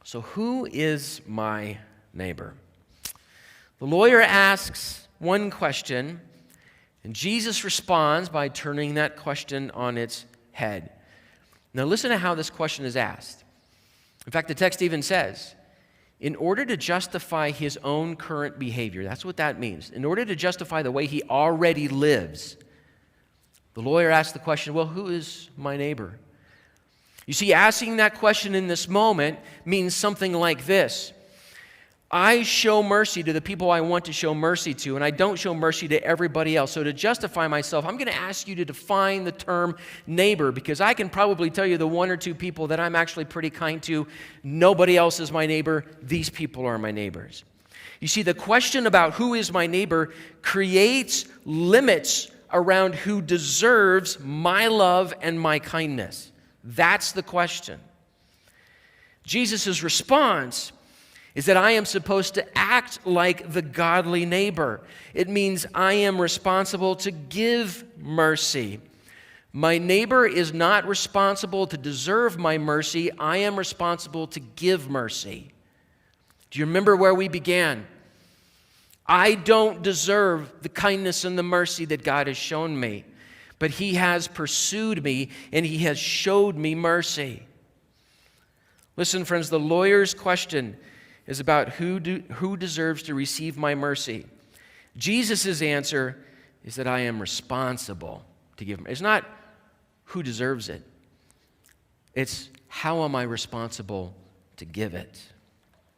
So who is my neighbor? The lawyer asks one question, and Jesus responds by turning that question on its head. Now listen to how this question is asked. In fact, the text even says, in order to justify his own current behavior, that's what that means. In order to justify the way he already lives, the lawyer asks the question, well, who is my neighbor? You see, asking that question in this moment means something like this. I show mercy to the people I want to show mercy to, and I don't show mercy to everybody else. So to justify myself, I'm going to ask you to define the term neighbor, because I can probably tell you the one or two people that I'm actually pretty kind to. Nobody else is my neighbor. These people are my neighbors. You see, the question about who is my neighbor creates limits around who deserves my love and my kindness. That's the question. Jesus' response is that I am supposed to act like the godly neighbor. It means I am responsible to give mercy. My neighbor is not responsible to deserve my mercy. I am responsible to give mercy. Do you remember where we began? I don't deserve the kindness and the mercy that God has shown me, but he has pursued me and he has showed me mercy. Listen, friends, the lawyer's question is about who deserves to receive my mercy. Jesus' answer is that I am responsible to give mercy. It's not who deserves it. It's how am I responsible to give it.